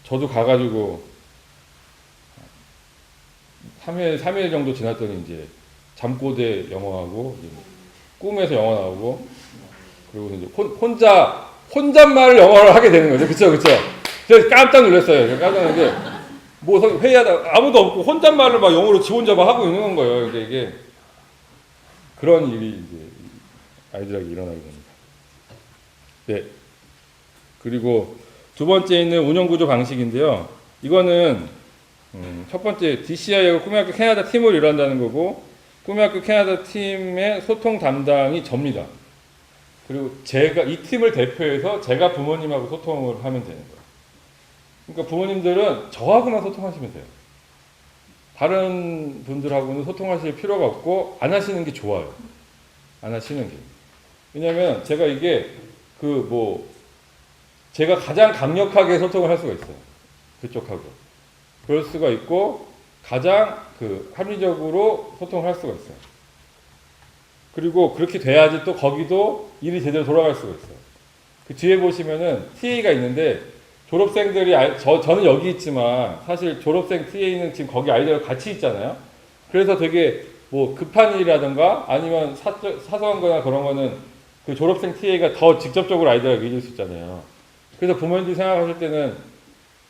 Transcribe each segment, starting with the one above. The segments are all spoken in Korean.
저도 가가지고 3일 정도 지났더니 이제 잠꼬대 영어하고 이제 꿈에서 영어 나오고 그리고 이제 혼잣말을 영어를 하게 되는 거죠. 그쵸, 그쵸. 그래서 깜짝 놀랐어요. 깜짝 놀랐는데 뭐 회의하다 아무도 없고 혼잣말을 막 영어로 지 혼자 막 하고 있는 거예요. 이게 그런 일이 이제 아이들에게 일어나게 됩니다. 네. 그리고 두 번째 있는 운영구조 방식인데요. 이거는 첫 번째 DCI하고 꿈의학교 캐나다 팀으로 일한다는 거고 꿈의학교 캐나다 팀의 소통 담당이 접니다. 그리고 제가 이 팀을 대표해서 제가 부모님하고 소통을 하면 되는 거예요. 그러니까 부모님들은 저하고만 소통하시면 돼요. 다른 분들하고는 소통하실 필요가 없고 안 하시는 게 좋아요. 안 하시는 게. 왜냐면 제가 이게 제가 가장 강력하게 소통을 할 수가 있어요. 그쪽하고. 그럴 수가 있고 가장 합리적으로 소통을 할 수가 있어요. 그리고 그렇게 돼야지 또 거기도 일이 제대로 돌아갈 수가 있어요. 그 뒤에 보시면은 TA가 있는데 졸업생들이 저는 여기 있지만 사실 졸업생 TA는 지금 거기 아이들과 같이 있잖아요. 그래서 되게 뭐 급한 일이라든가 아니면 사소한 거나 그런 거는 그 졸업생 TA가 더 직접적으로 아이들과 얘기할 수 있잖아요. 그래서 부모님들이 생각하실 때는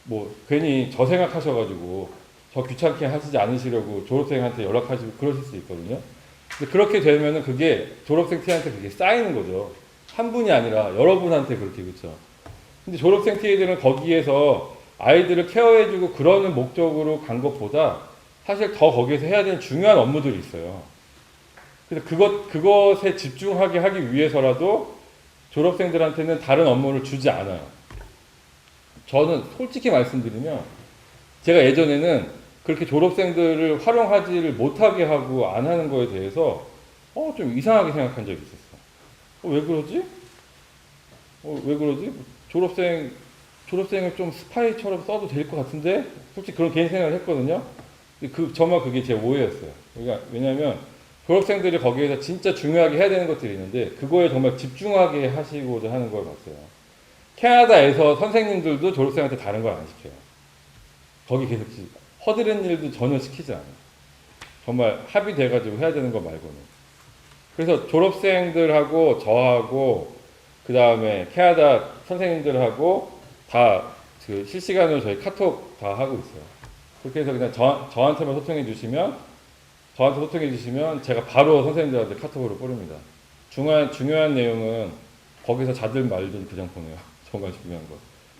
뭐 괜히 저 생각하셔가지고 저 귀찮게 하시지 않으시려고 졸업생한테 연락하시고 그러실 수 있거든요. 근데 그렇게 되면은 그게 졸업생 TA한테 그게 쌓이는 거죠. 한 분이 아니라 여러분한테 그렇게, 그렇죠. 근데 졸업생 TA들은 거기에서 아이들을 케어해주고 그러는 목적으로 간 것보다 사실 더 거기에서 해야 되는 중요한 업무들이 있어요. 그래서 그것에 집중하게 하기 위해서라도 졸업생들한테는 다른 업무를 주지 않아요. 저는 솔직히 말씀드리면 제가 예전에는 그렇게 졸업생들을 활용하지를 못하게 하고 안 하는 거에 대해서 좀 이상하게 생각한 적이 있었어. 왜 그러지? 왜 그러지? 졸업생을 좀 스파이처럼 써도 될 것 같은데? 솔직히 그런 개인 생각을 했거든요. 정말 그게 제 오해였어요. 그러니까 왜냐면 졸업생들이 거기에서 진짜 중요하게 해야 되는 것들이 있는데 그거에 정말 집중하게 하시고자 하는 걸 봤어요. 캐나다에서 선생님들도 졸업생한테 다른 걸 안 시켜요. 거기 계속 허드렛 일도 전혀 시키지 않아요. 정말 합의돼가지고 해야 되는 거 말고는. 그래서 졸업생들하고 저하고 그 다음에 캐나다 선생님들하고 다 실시간으로 저희 카톡 다 하고 있어요. 그렇게 해서 그냥 저한테만 소통해 주시면 제가 바로 선생님들한테 카톡으로 뿌립니다. 중요한 내용은 거기서 자들 말들 그냥 보내요. 정말 중요한 거.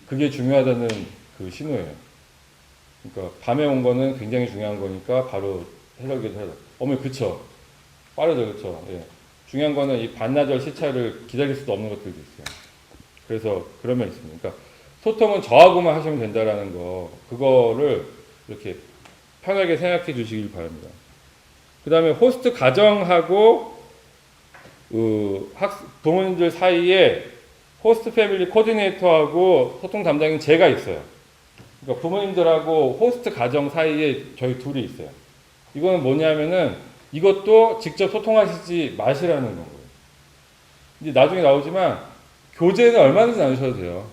그게 중요하다는 그 신호예요. 그러니까 밤에 온 거는 굉장히 중요한 거니까 바로 해결해야 돼. 어머니 그쵸? 빠르죠, 그쵸? 예. 중요한 거는 이 반나절 시차를 기다릴 수도 없는 것들도 있어요. 그래서 그런 면이 있습니다. 그러니까 소통은 저하고만 하시면 된다라는 거, 그거를 이렇게 편하게 생각해 주시길 바랍니다. 그 다음에 호스트 가정하고 부모님들 사이에 호스트 패밀리 코디네이터하고 소통 담당인 제가 있어요. 그러니까 부모님들하고 호스트 가정 사이에 저희 둘이 있어요. 이거는 뭐냐면은 이것도 직접 소통하시지 마시라는 거예요. 이제 나중에 나오지만 교재는 얼마든지 나누셔도 돼요.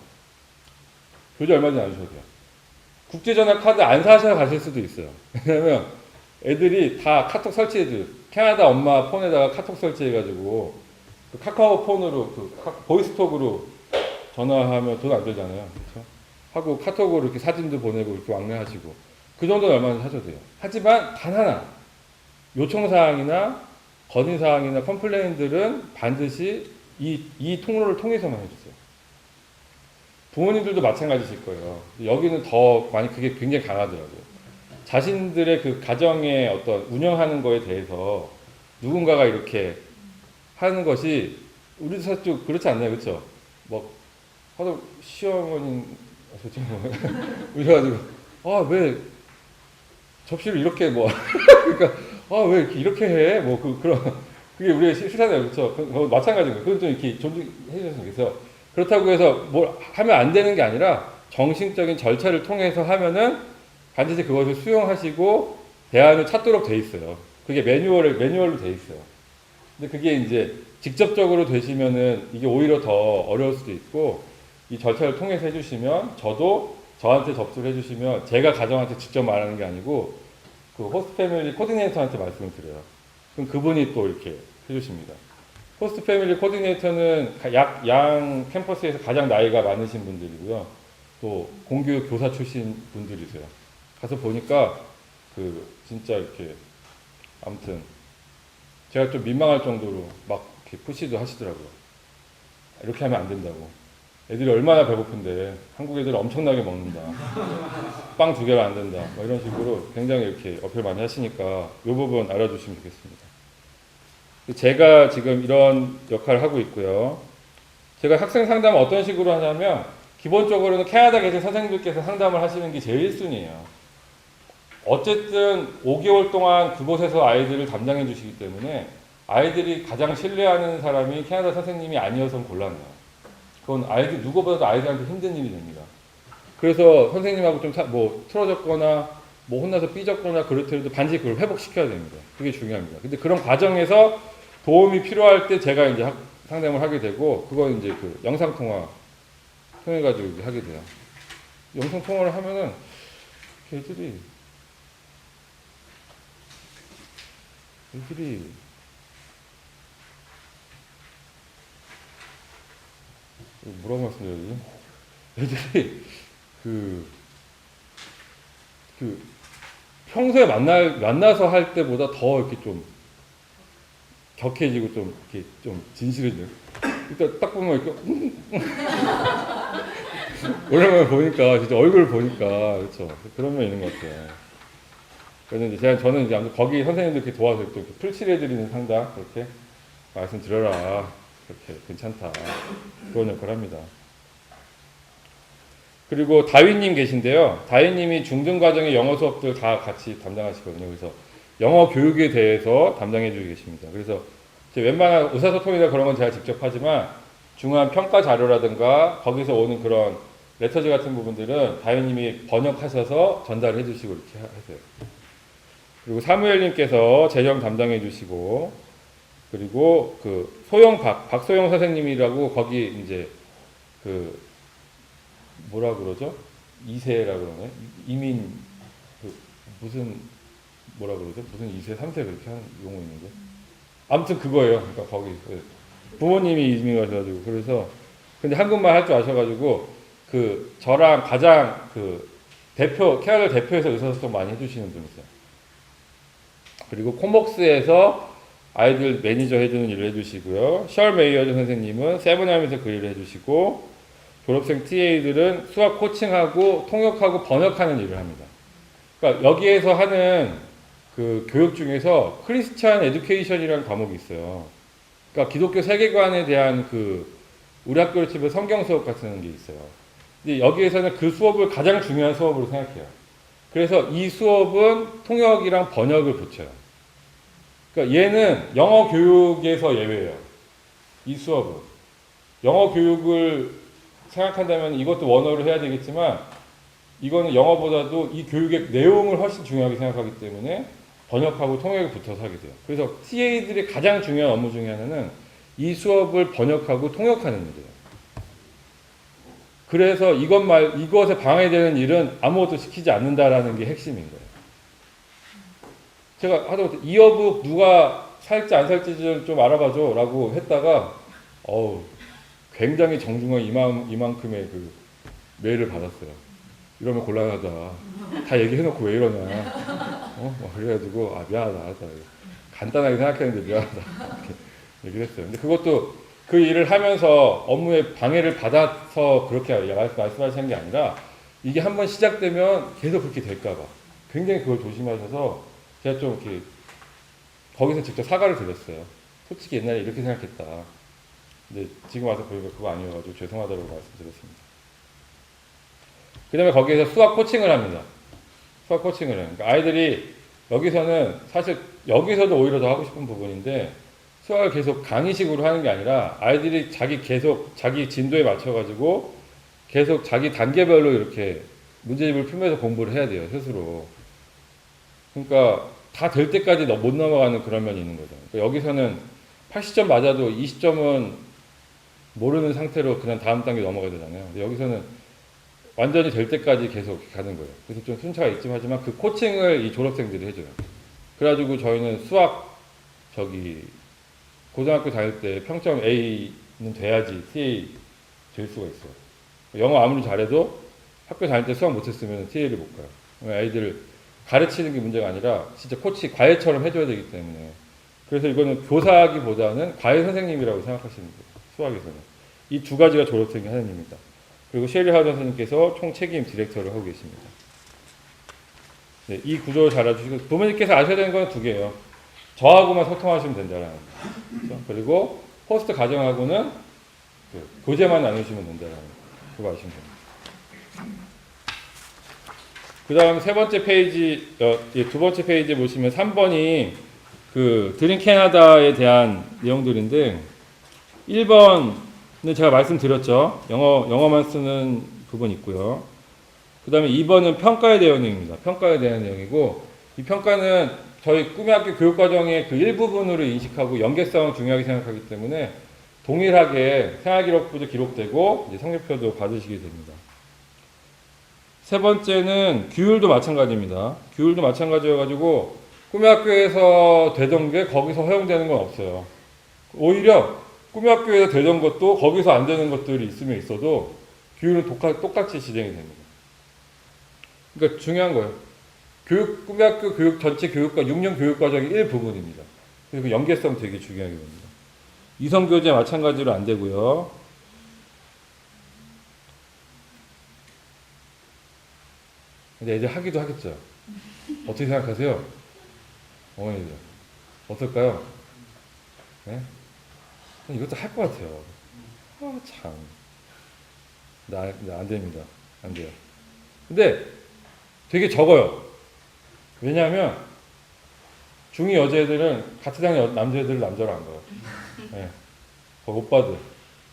교재 얼마든지 나누셔도 돼요. 국제전화 카드 안 사셔서 가실 수도 있어요. 왜냐면 애들이 다 카톡 설치해줘요. 캐나다 엄마 폰에다가 카톡 설치해가지고 그 카카오 폰으로 보이스톡으로 전화하면 돈 안 들잖아요. 그렇죠? 하고 카톡으로 이렇게 사진도 보내고 이렇게 왕래하시고 그 정도는 얼마나 하셔도 돼요. 하지만 단 하나 요청사항이나 건의사항이나 컴플레인들은 반드시 이 통로를 통해서만 해주세요. 부모님들도 마찬가지실 거예요. 여기는 더 많이 그게 굉장히 강하더라고요. 자신들의 그 가정의 어떤 운영하는 거에 대해서 누군가가 이렇게 하는 것이 우리도 사실 좀 그렇지 않나요? 그렇죠? 뭐 하도 시어머니 그래가지고 왜 접시를 이렇게 그러니까 왜 이렇게 해? 그런 그게 우리의 싫잖아요, 그렇죠? 마찬가지인 거예요. 그건 좀 이렇게 존중해 주셨으면 좋겠어요. 그렇다고 해서 뭘 하면 안 되는 게 아니라 정신적인 절차를 통해서 하면은 반드시 그것을 수용하시고 대안을 찾도록 돼 있어요. 그게 매뉴얼로 돼 있어요. 근데 그게 이제 직접적으로 되시면은 이게 오히려 더 어려울 수도 있고 이 절차를 통해서 해주시면 저도 저한테 접수를 해주시면 제가 가정한테 직접 말하는 게 아니고 그 호스트 패밀리 코디네이터한테 말씀을 드려요. 그럼 그분이 또 이렇게 해주십니다. 호스트 패밀리 코디네이터는 양 캠퍼스에서 가장 나이가 많으신 분들이고요. 또 공교육 교사 출신 분들이세요. 가서 보니까 그 진짜 이렇게 아무튼 제가 좀 민망할 정도로 막 이렇게 푸시도 하시더라고요. 이렇게 하면 안 된다고. 애들이 얼마나 배고픈데 한국 애들 엄청나게 먹는다. 빵 2개가 안 된다. 뭐 이런 식으로 굉장히 이렇게 어필 많이 하시니까 이 부분 알아주시면 좋겠습니다. 제가 지금 이런 역할을 하고 있고요. 제가 학생 상담을 어떤 식으로 하냐면 기본적으로는 캐나다 계신 선생님들께서 상담을 하시는 게 제일 1순위예요. 어쨌든 5개월 동안 그곳에서 아이들을 담당해 주시기 때문에 아이들이 가장 신뢰하는 사람이 캐나다 선생님이 아니어서는 곤란해요. 그건 아이들 누구보다도 아이들한테 힘든 일이 됩니다. 그래서 선생님하고 좀 틀어졌거나 뭐 혼나서 삐졌거나 그렇더라도 반드시 그걸 회복시켜야 됩니다. 그게 중요합니다. 근데 그런 과정에서 도움이 필요할 때 제가 이제 상담을 하게 되고 그건 이제 그 영상 통화 통해 가지고 하게 돼요. 영상 통화를 하면은 애들이 뭐라고 말씀드려야지? 애들이 평소에 만나서 할 때보다 더 이렇게 좀 격해지고 좀 이렇게 좀 진실해져요. 일단 딱 보면 이렇게 오랜만에 보니까 진짜 얼굴 보니까 그렇죠. 그런 면 있는 것 같아요. 그래서 이제 저는 이제 거기 선생님들 이렇게 도와서 또 이렇게 풀칠해드리는 상담 그렇게 말씀드려라. 그렇게 괜찮다. 그런 역할을 합니다. 그리고 다윈님 계신데요. 다윈님이 중등과정의 영어 수업들 다 같이 담당하시거든요. 그래서 영어 교육에 대해서 담당해 주고 계십니다. 그래서 웬만한 의사소통이나 그런 건 제가 직접 하지만 중요한 평가 자료라든가 거기서 오는 그런 레터즈 같은 부분들은 다윈님이 번역하셔서 전달해 주시고 이렇게 하세요. 그리고 사무엘님께서 재정 담당해 주시고 그리고 그 박소영 선생님이라고 거기 이제 그 뭐라 그러죠? 2세라 그러네. 이민 그 무슨 뭐라 그러죠? 무슨 2세, 3세 그렇게 하는 용어 있는데. 아무튼 그거예요. 그러니까 거기 부모님이 이민 가셔가지고 그래서 근데 한국말 할 줄 아셔가지고 그 저랑 가장 그 캐나다 대표에서 의사소통 많이 해주시는 분이세요. 그리고 코목스에서 아이들 매니저 해주는 일을 해주시고요. 셜 메이어즈 선생님은 세븐함에서 그 일을 해주시고 졸업생 TA들은 수학 코칭하고 통역하고 번역하는 일을 합니다. 그러니까 여기에서 하는 그 교육 중에서 크리스찬 에듀케이션이라는 과목이 있어요. 그러니까 기독교 세계관에 대한 그 우리 학교로 치면 성경 수업 같은 게 있어요. 근데 여기에서는 그 수업을 가장 중요한 수업으로 생각해요. 그래서 이 수업은 통역이랑 번역을 붙여요. 그러니까 얘는 영어 교육에서 예외예요. 이 수업은. 영어 교육을 생각한다면 이것도 원어로 해야 되겠지만 이거는 영어보다도 이 교육의 내용을 훨씬 중요하게 생각하기 때문에 번역하고 통역이 붙어서 하게 돼요. 그래서 TA들의 가장 중요한 업무 중에 하나는 이 수업을 번역하고 통역하는 일이에요. 그래서 이것에 방해되는 일은 아무것도 시키지 않는다라는 게 핵심인 거예요. 제가 하다못해 이어북 누가 살지 안 살지 좀 알아봐줘 라고 했다가 굉장히 정중한 이만큼의 그 메일을 받았어요. 이러면 곤란하다. 다 얘기해놓고 왜 이러냐. 그래가지고 미안하다. 알았다. 간단하게 생각했는데 미안하다. 이렇게 얘기를 했어요. 근데 그것도 그 일을 하면서 업무에 방해를 받아서 그렇게 말씀하시는 게 아니라 이게 한번 시작되면 계속 그렇게 될까봐 굉장히 그걸 조심하셔서 제가 좀 이렇게 거기서 직접 사과를 드렸어요. 솔직히 옛날에 이렇게 생각했다. 근데 지금 와서 보니까 그거 아니어가지고 죄송하다고 말씀드렸습니다. 그 다음에 거기에서 수학 코칭을 합니다. 수학 코칭을 해요. 그러니까 아이들이 여기서는 사실 여기서도 오히려 더 하고 싶은 부분인데 수학을 계속 강의식으로 하는 게 아니라 아이들이 자기 진도에 맞춰가지고 계속 자기 단계별로 이렇게 문제집을 풀면서 공부를 해야 돼요, 스스로. 그러니까 다 될 때까지 못 넘어가는 그런 면이 있는 거죠. 그러니까 여기서는 80점 맞아도 20점은 모르는 상태로 그냥 다음 단계 넘어가야 되잖아요. 근데 여기서는 완전히 될 때까지 계속 가는 거예요. 그래서 좀 순차가 있긴 하지만 그 코칭을 이 졸업생들이 해줘요. 그래가지고 저희는 수학 고등학교 다닐 때 평점 A는 돼야지 TA 될 수가 있어요. 영어 아무리 잘해도 학교 다닐 때 수학 못했으면 TA를 못 가요. 아이들을 가르치는 게 문제가 아니라 진짜 코치 과외처럼 해줘야 되기 때문에. 그래서 이거는 교사하기보다는 과외 선생님이라고 생각하시면 돼요. 수학에서는. 이 두 가지가 졸업생이 하는 일입니다. 그리고 셰리 하던 선생님께서 총 책임 디렉터를 하고 계십니다. 네, 이 구조를 잘 알아주시고 부모님께서 아셔야 되는 건 두 개예요. 저하고만 소통하시면 된다라는 거. 그렇죠? 그리고 호스트 가정하고는 교재만 나누시면 된다라는 거. 그거 아시면 됩니다. 그 다음 세 번째 페이지, 두 번째 페이지에 보시면 3번이 그 드림 캐나다에 대한 내용들인데 1번은 제가 말씀드렸죠. 영어만 쓰는 부분이 있고요. 그 다음에 2번은 평가에 대한 내용입니다. 평가에 대한 내용이고 이 평가는 저희 꿈의 학교 교육과정의 그 일부분으로 인식하고 연계성을 중요하게 생각하기 때문에 동일하게 생활기록부도 기록되고 이제 성적표도 받으시게 됩니다. 세 번째는 규율도 마찬가지입니다. 규율도 마찬가지여가지고 꿈의 학교에서 되던 게 거기서 허용되는 건 없어요. 오히려 꿈의 학교에서 되던 것도 거기서 안 되는 것들이 있으면 있어도 규율은 똑같이 진행이 됩니다. 그러니까 중요한 거예요. 꿈의 학교 교육 전체 교육과 6년 교육과정의 일부분입니다. 그래서 연계성 되게 중요하게 됩니다. 이성교재 마찬가지로 안 되고요. 근데 애들 하기도 하겠죠. 어떻게 생각하세요? 어머니들. 어떨까요? 네? 이것도 할 것 같아요. 아, 참. 안 됩니다. 안 돼요. 근데 되게 적어요. 왜냐하면 중2 여자애들은 같은 당 남자애들을 남자로 안 봐요. 네. 오빠들.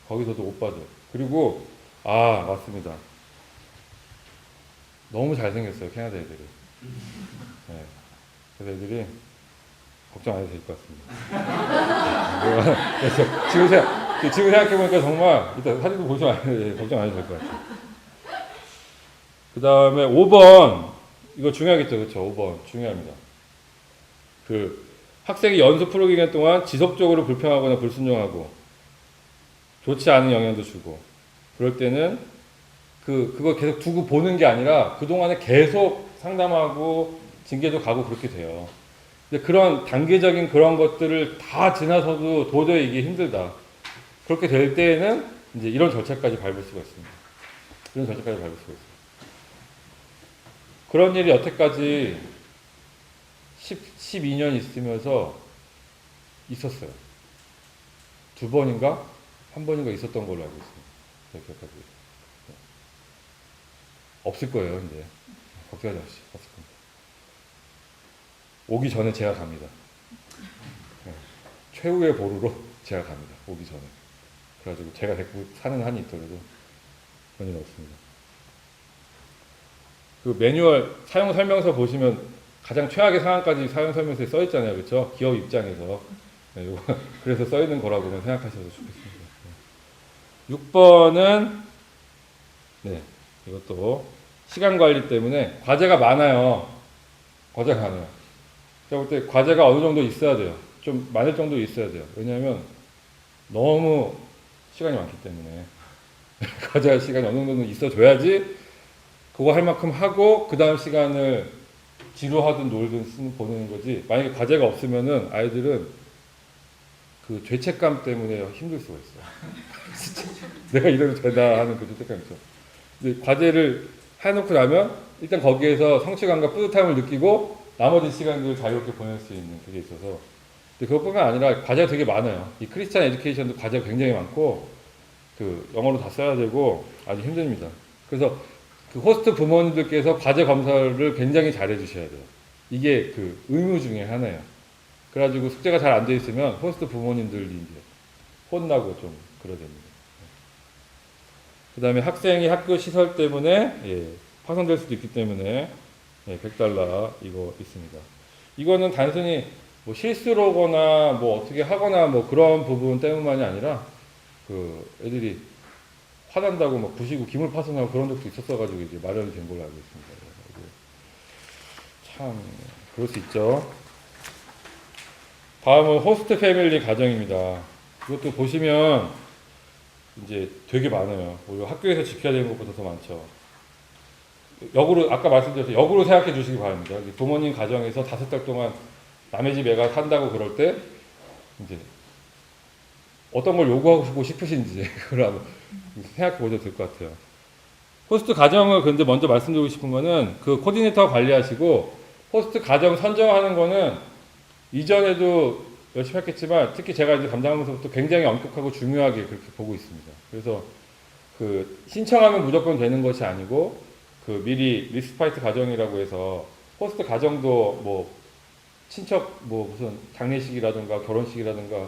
거기서도 오빠들. 그리고, 맞습니다. 너무 잘생겼어요, 캐나다 애들이. 네. 그래서 애들이 걱정 안 해도 될 것 같습니다. 그래서 지금 생각해보니까 정말, 일단 사진도 보시면 걱정 안 해도 될 것 같아요. 그 다음에 5번. 이거 중요하겠죠, 그렇죠? 5번. 중요합니다. 학생이 연수 프로 기간 동안 지속적으로 불평하거나 불순종하고, 좋지 않은 영향도 주고, 그럴 때는 그거 계속 두고 보는 게 아니라 그동안에 계속 상담하고 징계도 가고 그렇게 돼요. 근데 그런 단계적인 그런 것들을 다 지나서도 도저히 이게 힘들다. 그렇게 될 때에는 이제 이런 절차까지 밟을 수가 있습니다. 이런 절차까지 밟을 수가 있어요. 그런 일이 여태까지 12년 있으면서 있었어요. 2번인가? 1번인가 있었던 걸로 알고 있습니다. 여태까지. 없을 거예요, 이제. 걱정하지 마시고. 없을 겁니다. 오기 전에 제가 갑니다. 네. 최후의 보루로 제가 갑니다. 오기 전에. 그래가지고 제가 데리고 사는 한이 있더라도 그런 일 없습니다. 그 매뉴얼 사용 설명서 보시면 가장 최악의 상황까지 사용 설명서에 써 있잖아요. 그렇죠? 기업 입장에서. 네, 그래서 써 있는 거라고는 생각하셔도 좋겠습니다. 네. 6번은 네. 이것도 시간 관리 때문에 과제가 많아요. 제가 볼 때 과제가 어느 정도 있어야 돼요. 좀 많을 정도 있어야 돼요. 왜냐하면 너무 시간이 많기 때문에 과제할 시간이 어느 정도 있어줘야지 그거 할 만큼 하고 그 다음 시간을 지루하든 놀든 보내는 거지. 만약에 과제가 없으면은 아이들은 그 죄책감 때문에 힘들 수가 있어요. 내가 이래도 되나 하는 그 죄책감 있죠. 과제를 해놓고 나면 일단 거기에서 성취감과 뿌듯함을 느끼고 나머지 시간들을 자유롭게 보낼 수 있는 그게 있어서 그것뿐만 아니라 과제가 되게 많아요. 이 크리스찬 에듀케이션도 과제가 굉장히 많고 영어로 다 써야 되고 아주 힘듭니다. 그래서 호스트 부모님들께서 과제 검사를 굉장히 잘해 주셔야 돼요. 이게 의무 중에 하나예요. 그래가지고 숙제가 잘 안 돼 있으면 호스트 부모님들이 이제 혼나고 좀 그러야 됩니다. 그 다음에 학생이 학교 시설 때문에 파손될 수도 있기 때문에 $100 이거 있습니다. 이거는 단순히 뭐 실수로거나 뭐 어떻게 하거나 뭐 그런 부분 때문만이 아니라 애들이 화난다고 막 부시고 기물 파손하고 그런 적도 있었어가지고 이제 마련이 된 걸로 알고 있습니다. 그래가지고 참 그럴 수 있죠. 다음은 호스트 패밀리 가정입니다. 이것도 보시면 이제 되게 많아요. 오히려 학교에서 지켜야 되는 것보다 더 많죠. 역으로 아까 말씀드렸죠. 역으로 생각해 주시기 바랍니다. 부모님 가정에서 5달 동안 남의 집 애가 산다고 그럴 때 이제 어떤 걸 요구하고 싶으신지 그걸 한번 생각해 보셔도 될 것 같아요. 호스트 가정을 근데 먼저 말씀드리고 싶은 거는 그 코디네이터가 관리하시고 호스트 가정 선정하는 거는 이전에도 열심히 했겠지만 특히 제가 이제 담당하면서부터 굉장히 엄격하고 중요하게 그렇게 보고 있습니다. 그래서 그 신청하면 무조건 되는 것이 아니고 그 미리 리스파이트 가정이라고 해서 호스트 가정도 뭐 친척 뭐 무슨 장례식이라든가 결혼식이라든가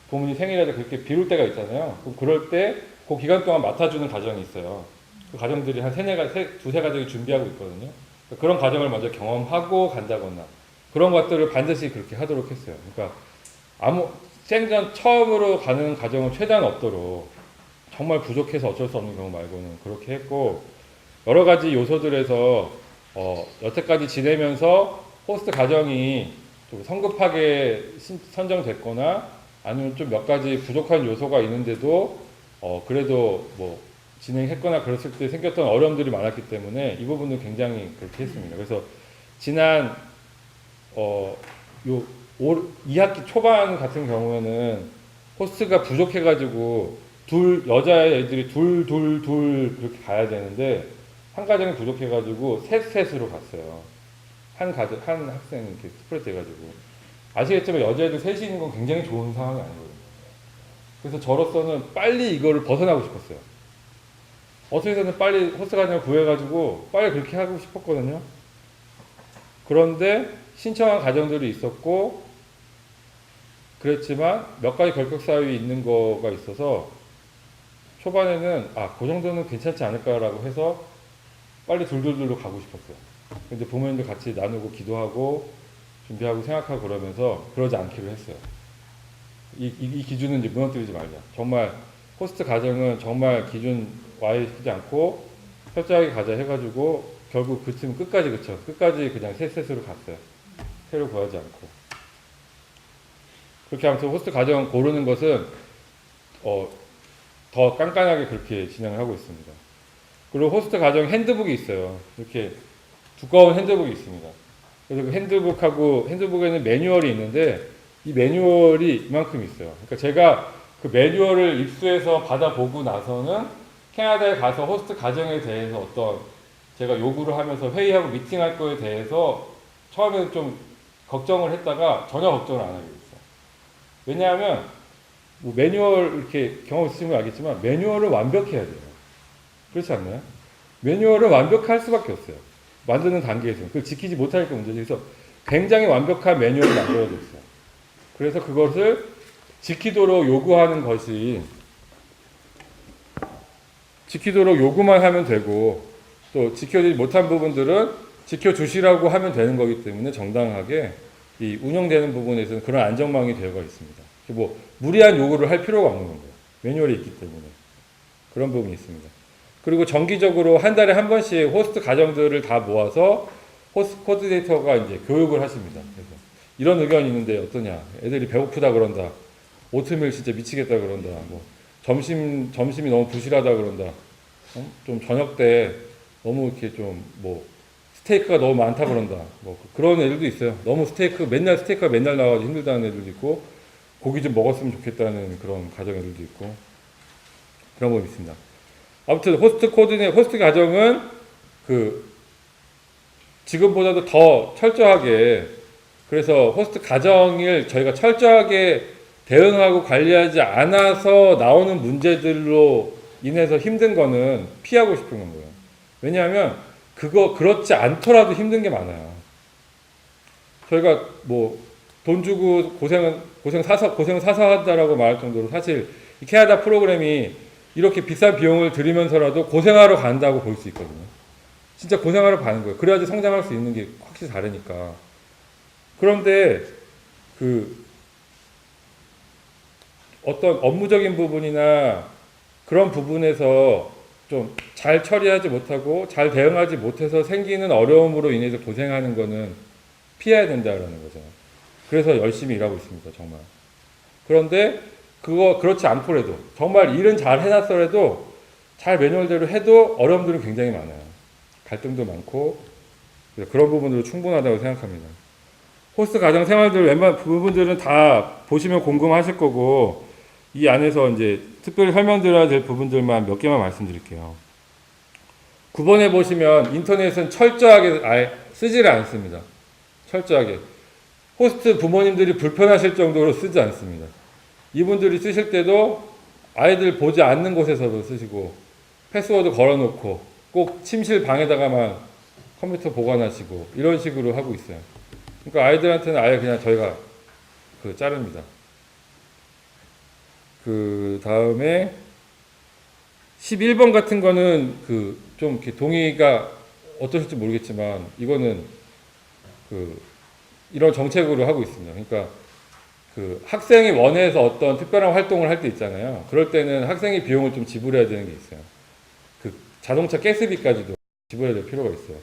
부모님 생일이라든가 그렇게 비울 때가 있잖아요. 그럼 그럴 때 그 기간 동안 맡아주는 가정이 있어요. 그 가정들이 한 두세 가정이 준비하고 있거든요. 그런 가정을 먼저 경험하고 간다거나 그런 것들을 반드시 그렇게 하도록 했어요. 그러니까 생전 처음으로 가는 가정은 최대한 없도록 정말 부족해서 어쩔 수 없는 경우 말고는 그렇게 했고 여러 가지 요소들에서 여태까지 지내면서 호스트 가정이 좀 성급하게 선정됐거나 아니면 좀 몇 가지 부족한 요소가 있는데도 그래도 뭐 진행했거나 그랬을 때 생겼던 어려움들이 많았기 때문에 이 부분도 굉장히 그렇게 했습니다. 그래서 지난 2학기 초반 같은 경우에는 호스트가 부족해가지고 여자애들이 둘 그렇게 가야 되는데 한 가정이 부족해가지고 셋으로 갔어요. 한 학생이 이렇게 스프레드 해가지고. 아시겠지만 여자애들 셋이 있는 건 굉장히 좋은 상황이 아니거든요. 그래서 저로서는 빨리 이거를 벗어나고 싶었어요. 어떻게든 빨리 호스트 가정을 구해가지고 빨리 그렇게 하고 싶었거든요. 그런데 신청한 가정들이 있었고 그랬지만 몇 가지 결격사유이 있는 거가 있어서 초반에는 그 정도는 괜찮지 않을까라고 해서 빨리 둘둘둘로 가고 싶었어요. 근데 부모님들 같이 나누고 기도하고 준비하고 생각하고 그러면서 그러지 않기로 했어요. 이 기준은 이제 무너뜨리지 말자. 정말 호스트 가정은 정말 기준 와해 하지 않고 철저하게 가자 해가지고 결국 그 팀은 끝까지 그쵸. 끝까지 그냥 셋으로 갔어요. 새로 구하지 않고. 그렇게 아무튼 호스트 가정 고르는 것은 더 깐깐하게 그렇게 진행을 하고 있습니다. 그리고 호스트 가정 핸드북이 있어요. 이렇게 두꺼운 핸드북이 있습니다. 그래서 그 핸드북에는 매뉴얼이 있는데 이 매뉴얼이 이만큼 있어요. 그러니까 제가 그 매뉴얼을 입수해서 받아보고 나서는 캐나다에 가서 호스트 가정에 대해서 어떤 제가 요구를 하면서 회의하고 미팅할 거에 대해서 처음에는 좀 걱정을 했다가 전혀 걱정을 안 하게 됐어요. 왜냐하면 뭐 매뉴얼 이렇게 경험 있으시면 알겠지만 매뉴얼을 완벽해야 돼요. 그렇지 않나요? 매뉴얼을 완벽할 수밖에 없어요. 만드는 단계에서는. 그걸 지키지 못하니까 문제죠. 그래서 굉장히 완벽한 매뉴얼이 만들어져 있어요. 그래서 그것을 지키도록 요구하는 것이 지키도록 요구만 하면 되고 또 지켜지지 못한 부분들은 지켜주시라고 하면 되는 거기 때문에 정당하게 이 운영되는 부분에서는 그런 안전망이 되어가 있습니다. 뭐 무리한 요구를 할 필요가 없는 거예요. 매뉴얼이 있기 때문에 그런 부분이 있습니다. 그리고 정기적으로 한 달에 한 번씩 호스트 가정들을 다 모아서 호스트 코디네이터가 이제 교육을 하십니다. 그래서 이런 의견이 있는데 어떠냐? 애들이 배고프다 그런다. 오트밀 진짜 미치겠다 그런다. 뭐 점심이 너무 부실하다 그런다. 좀 저녁 때 너무 이렇게 좀 뭐 스테이크가 너무 많다 그런다. 뭐 그런 애들도 있어요. 너무 스테이크가 맨날 나와서 힘들다는 애들도 있고 고기 좀 먹었으면 좋겠다는 그런 가정 애들도 있고 그런 거 있습니다. 아무튼 호스트 가정은 그 지금보다도 더 철저하게 그래서 호스트 가정을 저희가 철저하게 대응하고 관리하지 않아서 나오는 문제들로 인해서 힘든 거는 피하고 싶은 거예요. 왜냐하면 그렇지 않더라도 힘든 게 많아요. 저희가 뭐 돈 주고 고생 사서 한다라고 말할 정도로 사실 이 캐나다 프로그램이 이렇게 비싼 비용을 들이면서라도 고생하러 간다고 볼 수 있거든요. 진짜 고생하러 가는 거예요. 그래야지 성장할 수 있는 게 확실히 다르니까. 그런데 그 어떤 업무적인 부분이나 그런 부분에서 좀 잘 처리하지 못하고 잘 대응하지 못해서 생기는 어려움으로 인해서 고생하는 거는 피해야 된다라는 거죠. 그래서 열심히 일하고 있습니다, 정말. 그런데 그렇지 않더라도 정말 일은 잘 해놨더라도 잘 매뉴얼대로 해도 어려움들은 굉장히 많아요. 갈등도 많고 그런 부분으로 충분하다고 생각합니다. 호스트 가정 생활들 웬만한 부분들은 다 보시면 궁금하실 거고 이 안에서 이제 특별히 설명드려야 될 부분들만 몇 개만 말씀드릴게요. 9번에 보시면 인터넷은 철저하게 아예 쓰지를 않습니다. 철저하게. 호스트 부모님들이 불편하실 정도로 쓰지 않습니다. 이분들이 쓰실 때도 아이들 보지 않는 곳에서도 쓰시고 패스워드 걸어놓고 꼭 침실 방에다가만 컴퓨터 보관하시고 이런 식으로 하고 있어요. 그러니까 아이들한테는 아예 그냥 저희가 자릅니다. 그 다음에 11번 같은 거는 좀 이렇게 동의가 어떠실지 모르겠지만 이거는 이런 정책으로 하고 있습니다. 그러니까 학생이 원해서 어떤 특별한 활동을 할 때 있잖아요. 그럴 때는 학생이 비용을 좀 지불해야 되는 게 있어요. 자동차 가스비까지도 지불해야 될 필요가 있어요.